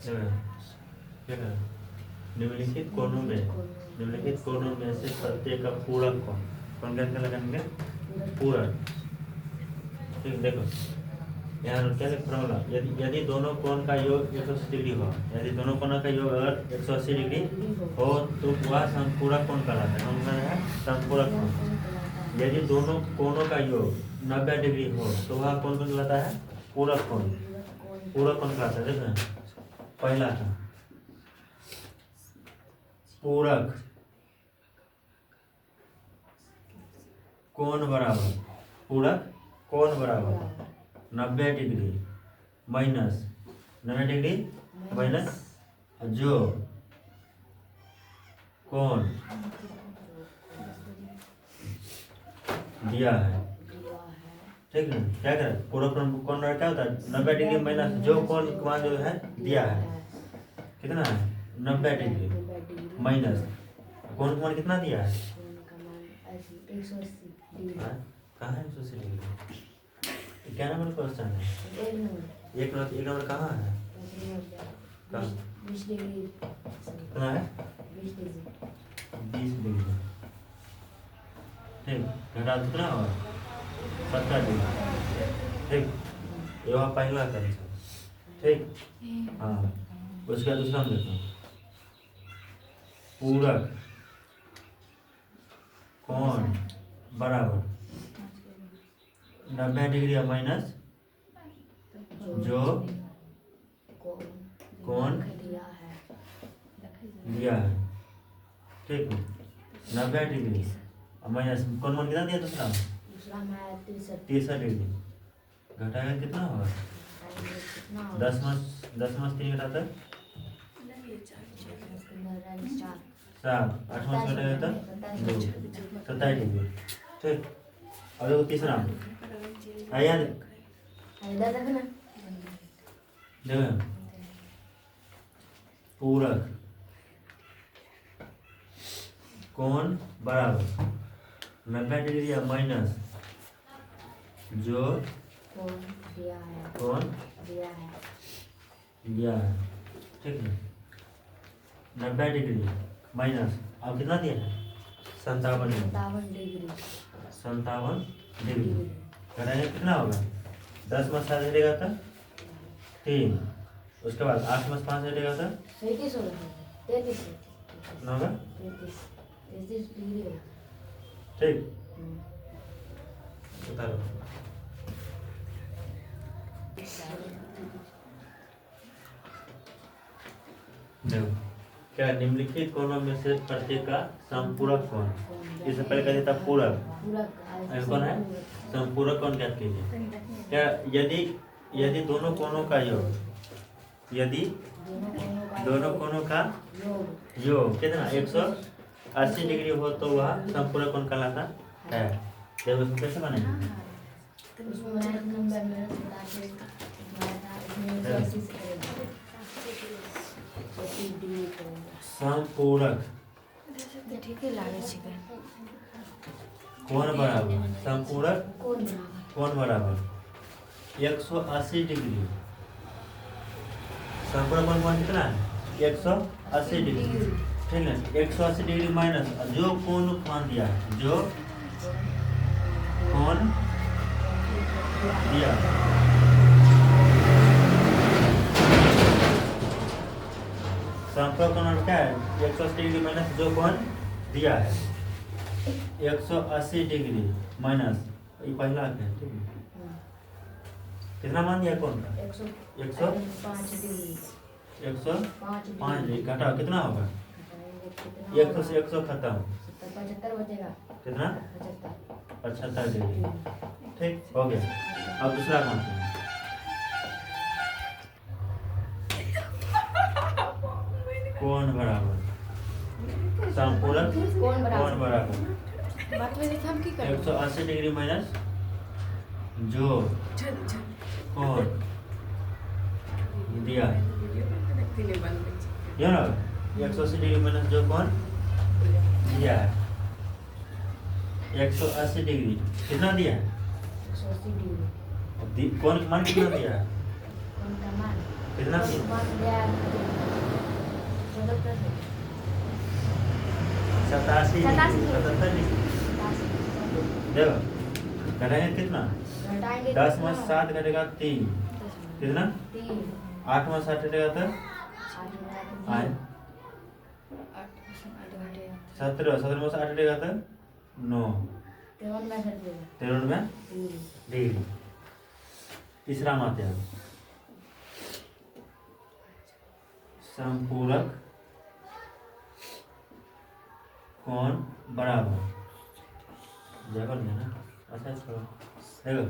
क्या है? निम्नलिखित कोणों में से प्रत्येक का पूरक कौन क्या लगाएंगे? पूरक। ठीक, देखो यहाँ क्या प्रॉब्लम, यदि दोनों कोण का योग 180 डिग्री हो, यदि दोनों कोणों का योग अगर 180 डिग्री हो तो वह समपूरक कोण कहलाता है। कौन कहलाता है? समपूरक कोण। यदि दोनों कोणों का योग 90 डिग्री हो तो वह कौन कहलाता है? पूरक कोण। पूरक कोण कहलाता है। देखो पहला था पूरक कोण बराबर, पूरक कोण बराबर 90 डिग्री माइनस 90 डिग्री माइनस जो कोण दिया है। ठीक है, क्या करें? पूरक कोण क्या होता है? 90 डिग्री माइनस जो कोण मान जो है दिया है, कितना है? 90 डिग्री माइनस कोण का मान कितना दिया है? कहाँ है 180 डिग्री? क्या नंबर क्वेश्चन है? एक नंबर कहाँ है? कहाँ? 20 डिग्री कितना है? 20 डिग्री। ठीक, घटा कितना होगा? 70 डिग्री। ठीक, ये वहाँ पहला करें। ठीक, हाँ उसका दूसरा हम देखो पूरक कोण बराबर 90 डिग्री माइनस जो कोण दिया है। ठीक, 90 डिग्री माइनस कौन मान कितना दिया? दूसरा में 30 डिग्री घटाएगा कितना होगा? 10 में 3 घटाता है 7, 8 में घटाएगा तो 2, 27 डिग्री। ठीक, अब देखो तीसरा आया देखो पूरक कोण बराबर 90 डिग्री या माइनस जो कोण दिया है। ठीक है, 90 डिग्री माइनस अब कितना दिया है? 57 डिग्री। 57 डिग्री घटाएंगे कितना होगा? 10 में 7 हटेगा तो 3, उसके बाद 8 में 5 हटेगा तो 33 कितना होगा? 33 डिग्री। ठीक, उतारो। देखो क्या निम्नलिखित कोणों में से प्रत्येक का समपूरक कोण। इससे पहले कहते था पूरक, कौन है? समपूरक कोण ज्ञात कीजिए। क्या यदि दोनों कोणों का योग, यदि दोनों कोणों का योग कितना 180 डिग्री हो तो वह समपूरक कोण कहलाता है। देखो इसमें कैसे बनेगा? समपूरक कोण बराबर, समपूरक कोण बराबर 180 डिग्री। समपूरक कोण कितना है? 180 डिग्री। ठीक है, 180 डिग्री माइनस जो कोण मान दिया है, जो कोण दिया समपूरक कोण क्या है? 180 डिग्री माइनस जो कोण दिया है 180 डिग्री माइनस ये पहला है। ठीक है, कितना मान दिया कोण का? 105 डिग्री घटाओ कितना होगा? 100 से 100 खत्म, 75 बचेगा कितना? 75 डिग्री। ठीक हो गया। अब दूसरा कौन सा? कोण बराबर समपूरक कोण बराबर 180 डिग्री माइनस जो कोण दिया है, ये ना 180 डिग्री माइनस जो कोण दिया है 180 डिग्री कितना दिया है? 180 डिग्री कोण का मान कितना दिया है? कोण का मान कितना वन गया 77 87 87 77 डिग्री। देखो घटाएंगे कितना? घटाएंगे 10 में 7 घटेगा 3, कितना? 3 8 में 7 घटेगा तो 8 17 में 8 घटेगा तो 9, 93 डिग्री। तीसरा माते हैं समपूरक कोण बराबर, देखो नहीं है ना? अच्छा छोड़ो, देखो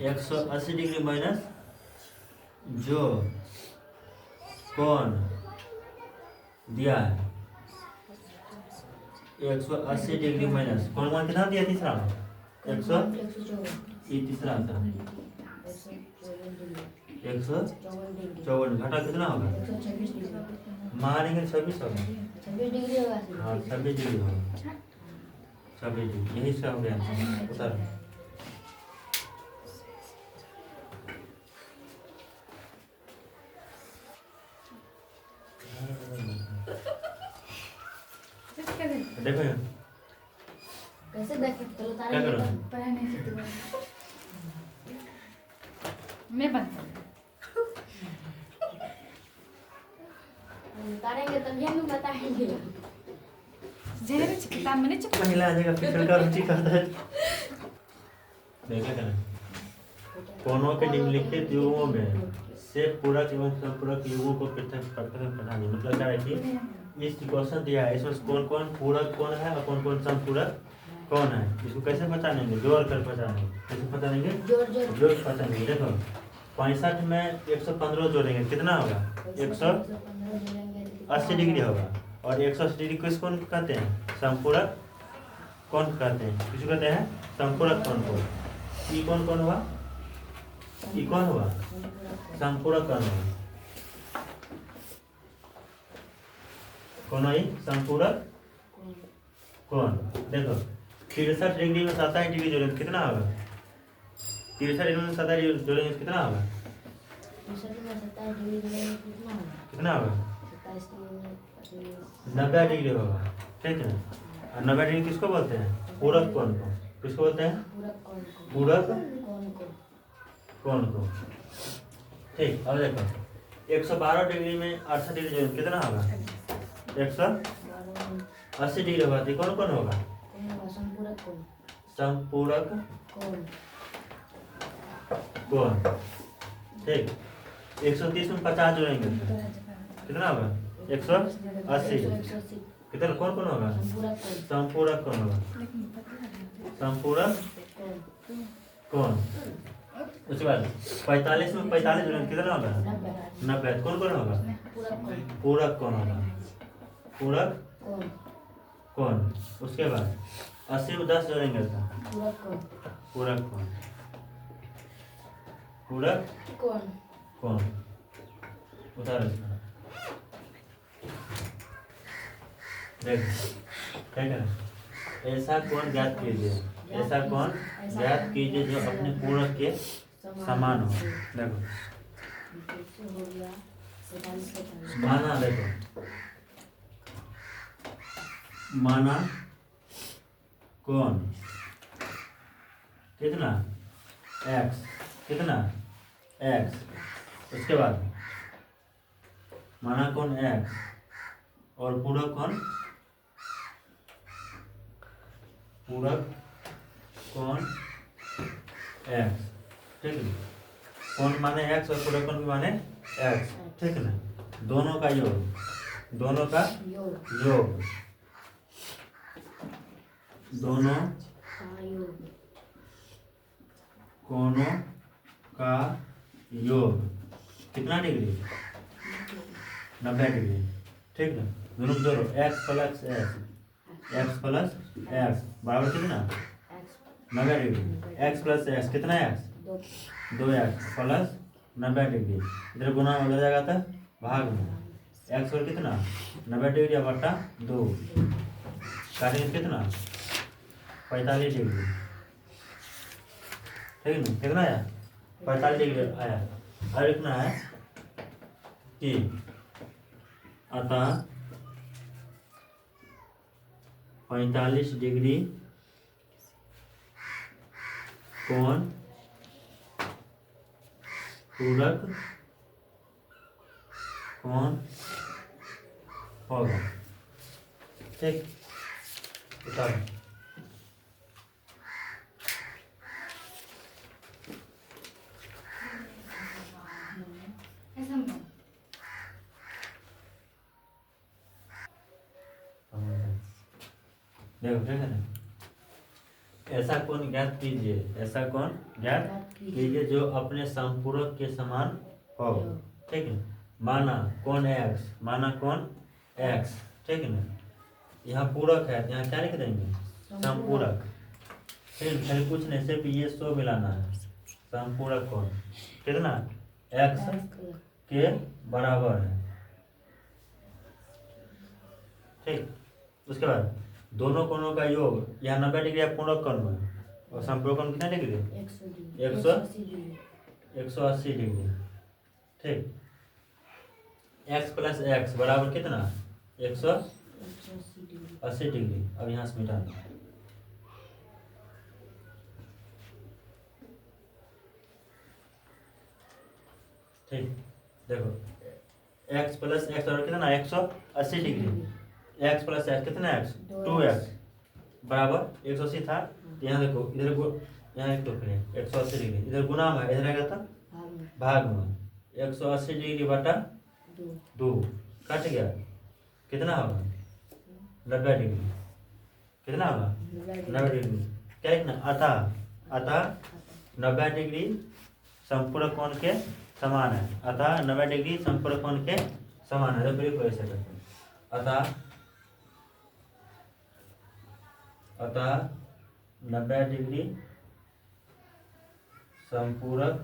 180 डिग्री माइनस जो कोण दिया है 180 डिग्री माइनस कोण मान कितना दिया? तीसरा 100, ये तीसरा था 154, घटा कितना होगा? मारेंगे 26 होगा। 26 डिग्री होगा। हाँ 26 डिग्री होगा, 26 डिग्री, यही इसका हो गया उत्तर। देखो यार कैसे देख चलो क्या करो? पढ़ाने से तो मैं बनता हूँ। उतारेंगे तभी हम बताएंगे। जहर किताब में नहीं चुप महिला आ जाएगा फिसल का रुचि करता है। देखा क्या? कोनों के निम्नलिखित युग्मों में से पूरक एवं संपूरक युग्मों को पृथक करके पढ़ानी। मतलब क्या है कि इस क्वेश्चन दिया है, इसमें कौन कौन पूरक कौन है और कौन कौन संपूरक कौन है, इसको कैसे पहचानेंगे? जोड़ कर पहचानेंगे। कैसे पहचानेंगे? जोड़ पहचानेंगे। देखो 65 में 115 जोड़ेंगे कितना होगा? 180 डिग्री होगा। और 180 डिग्री किस कौन कहते हैं? संपूरक कौन कहते हैं? किसको कहते हैं? संपूरक कौन को। ई कौन कौन हुआ? ई कौन हुआ? संपूरक कौन हुआ? कौन है? संपूरक कौन। देखो 63 डिग्री में 27 डिग्री जोड़ेंगे कितना होगा? 63 डिग्री में 27 डिग्री जोड़ेंगे कितना होगा? कितना होगा? 90 डिग्री होगा, ठीक है। और 90 डिग्री किसको बोलते हैं? पूरक कोण को। किसको बोलते हैं? पूरक कोण को, ठीक। अब देखो 112 डिग्री में 68 डिग्री जोड़ेंगे कितना होगा? 180 डिग्री होगा। तो कौन कौन होगा? संपूरक कोण, ठीक। 130 में 50 जोड़ेंगे कितना होगा? 180। कितना कौन कौन होगा? संपूरक कौन होगा? संपूरक कौन। उसके बाद 45 में 45 जोड़ेंगे कितना होगा? 90। कौन कौन होगा? पूरक कौन होगा? पूरक कौन। उसके बाद 80 में 10 जोड़ेंगे तो पूरक कौन। पूरक कौन। उतार देख क्या करें? ऐसा कौन ज्ञात कीजिए, ऐसा कौन ज्ञात कीजिए जो अपने पूरक के समान हो। देखो माना, देखो माना कौन कितना? x, कितना? x। उसके बाद माना कौन x और पूरक कौन? पूरक कौन x, ठीक है। कौन माने x और पूरक कौन भी माने x, ठीक है ना। दोनों का योग, दोनों का योग, दोनों कोणों का योग कितना डिग्री? 90 डिग्री, ठीक है। दोनों जोड़ो x प्लस x बराबर कितना? 90 डिग्री। x प्लस x कितना x? 2x plus 90 degree. इधर गुना हो जाएगा तो भाग में x और कितना? 90 डिग्री बटा 2 काटेंगे कितना? 45 डिग्री, ठीक है ना। कितना आया? 45 डिग्री आया। और कितना है? कि अतः 45 डिग्री कोण पूरक कोण होगा। ठीक, उतारो। ऐसा मत। देखो क्या है, ऐसा कोण ज्ञात कीजिए, ऐसा कोण ज्ञात कीजिए जो अपने संपूरक के समान हो। ठीक है, माना कोण x, माना कोण x। ठीक है ना, यहाँ पूरक है, यहाँ क्या लिख देंगे, संपूरक। ठीक है, खाली कुछ नहीं, सिर्फ ये 100 मिलाना है। संपूरक कोण कितना, x के बराबर है। ठीक, उसके बाद दोनों कोणों का योग, यहाँ 90 डिग्री पूरक कोण में, और संपूरक कोण कितना डिग्री, 180 डिग्री। ठीक, x प्लस एक्स बराबर कितना, 180 डिग्री। अब यहाँ से मिटा दो। ठीक, देखो x प्लस एक्स बराबर कितना, 180 डिग्री। x प्लस एक्स कितना, x 2x बराबर 180 था। तो यहाँ देखो, इधर यहाँ एक तो 180 डिग्री, इधर गुना में, इधर आएगा था भाग में। 180 डिग्री बटा 2 कट गया, कितना होगा, 90 डिग्री। कितना होगा, 90 डिग्री। क्या लिखना, अतः 90 डिग्री संपूरक कोण के समान है। अतः 90 डिग्री संपूरक कोण के समान है। तो ऐसे करते हैं, अतः 90 डिग्री संपूरक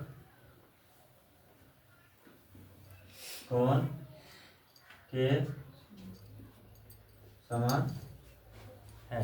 कोण के समान है।